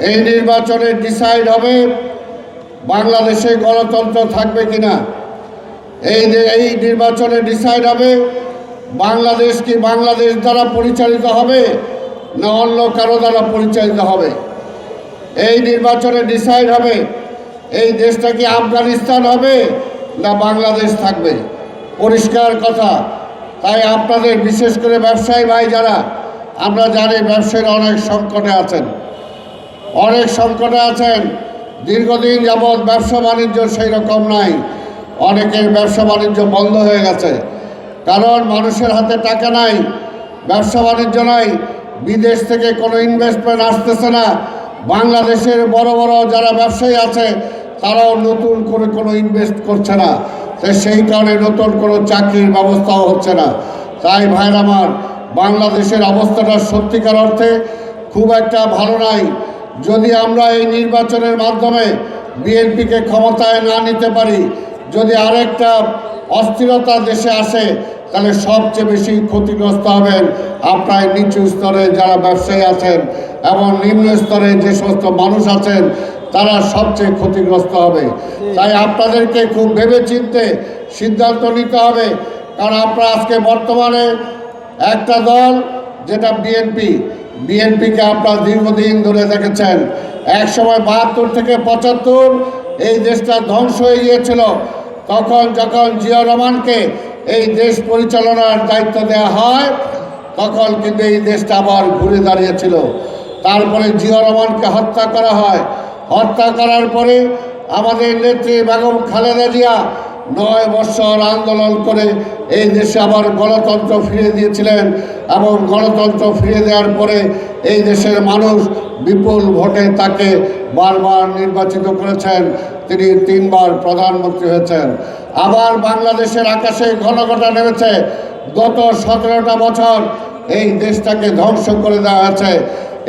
এই নির্বাচনে ডিসাইড হবে বাংলাদেশে গণতন্ত্র থাকবে কিনা। এই নির্বাচনে ডিসাইড হবে বাংলাদেশ কি বাংলাদেশ দ্বারা পরিচালিত হবে না অন্য কারো দ্বারা পরিচালিত হবে। এই নির্বাচনে ডিসাইড হবে এই দেশটা কি আফগানিস্তান হবে না বাংলাদেশ থাকবে। পরিষ্কার কথা। তাই আপনাদের বিশেষ করে ব্যবসায়ী ভাই যারা, আমরা জানি ব্যবসায়ীরা অনেক সংকটে আছেন, দীর্ঘদিন যাবৎ ব্যবসা বাণিজ্য সেই রকম নাই। অনেকের ব্যবসা বাণিজ্য বন্ধ হয়ে গেছে, কারণ মানুষের হাতে টাকা নাই, ব্যবসা বাণিজ্য নাই, বিদেশ থেকে কোনো ইনভেস্টমেন্ট আসতেছে না। বাংলাদেশের বড় বড় যারা ব্যবসায়ী আছে তারাও নতুন করে কোনো ইনভেস্ট করছে না, তাই সেই কারণে নতুন কোনো চাকরির ব্যবস্থাও হচ্ছে না। তাই ভাইরা আমার, বাংলাদেশের অবস্থাটা সত্যিকার অর্থে খুব একটা ভালো নাই। যদি আমরা এই নির্বাচনের মাধ্যমে বিএনপিকে ক্ষমতায় না নিতে পারি, যদি আরেকটা অস্থিরতা দেশে আসে, তাহলে সবচেয়ে বেশি ক্ষতিগ্রস্ত হবেন আপনার নিচু স্তরে যারা ব্যবসায়ী আছেন এবং নিম্ন স্তরে যে সমস্ত মানুষ আছেন, তারা সবচেয়ে ক্ষতিগ্রস্ত হবে। তাই আপনাদেরকে খুব ভেবেচিন্তে সিদ্ধান্ত নিতে হবে। কারণ আপনারা আজকে বর্তমানে একটা দল যেটা বিএনপিকে আপনারা দীর্ঘদিন ধরে দেখেছেন। এক সময় ৭২ থেকে ৭৫ এই দেশটা ধ্বংস হয়ে গিয়েছিল। তখন যখন জিয়া রহমানকে এই দেশ পরিচালনার দায়িত্ব দেওয়া হয়, তখন কিন্তু এই দেশটা আবার ঘুরে দাঁড়িয়েছিল। তারপরে জিয়া রহমানকে হত্যা করা হয়। হত্যা করার পরে আমাদের নেত্রী বেগম খালেদা জিয়া ৯ বছর আন্দোলন করে এই দেশে আবার গণতন্ত্র ফিরিয়ে দিয়েছিলেন এবং গণতন্ত্র ফিরিয়ে দেওয়ার পরে এই দেশের মানুষ বিপুল ভোটে তাকে বারবার নির্বাচিত করেছেন। তিনি ৩ বার প্রধানমন্ত্রী হয়েছেন। আবার বাংলাদেশের আকাশে ঘনঘটা নেমেছে। গত ১৭টা বছর এই দেশটাকে ধ্বংস করে দেওয়া হয়েছে।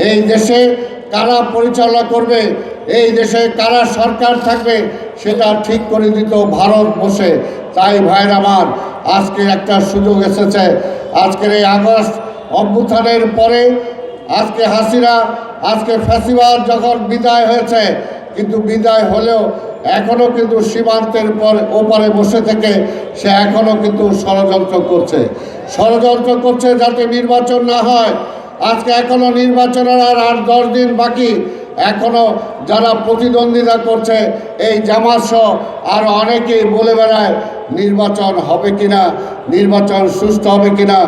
এই দেশে কারা পরিচালনা করবে, এই দেশে কারা সরকার থাকবে, সেটা ঠিক করে দিত ভারত বসে। তাই ভাইর আমার, আজকে একটা সুযোগ এসেছে। আজকের এই আগস্ট অভ্যুত্থানের পরে আজকে হাসিনা, আজকে ফ্যাসিবাদ যখন বিদায় হয়েছে, কিন্তু বিদায় হলেও এখনও কিন্তু সীমান্তের ওপারে বসে থেকে সে এখনও কিন্তু ষড়যন্ত্র করছে যাতে নির্বাচন না হয়। আজকে এখনও নির্বাচনের আর ৮-১০ দিন বাকি। এখনও যারা প্রতিদ্বন্দ্বিতা করছে এই জামাত সহ আর অনেকেই বলে বেড়ায় নির্বাচন হবে কিনা, নির্বাচন সুষ্ঠু হবে কিনা,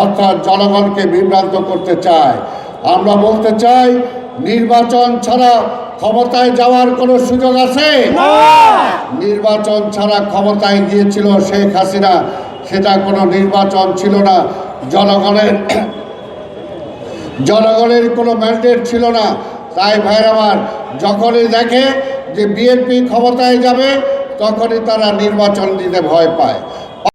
অর্থাৎ জনগণকে বিভ্রান্ত করতে চায়। আমরা বলতে চাই, নির্বাচন ছাড়া ক্ষমতায় যাওয়ার কোনো সুযোগ আছে? নির্বাচন ছাড়া ক্ষমতায় গিয়েছিল শেখ হাসিনা, সেটা কোনো নির্বাচন ছিল না। জনগণের কোনো ম্যান্ডেট ছিল না। তাই ভাইয়ের আমার, যখনই দেখে যে বিএনপি ক্ষমতায় যাবে, তখনই তারা নির্বাচন দিতে ভয় পায়।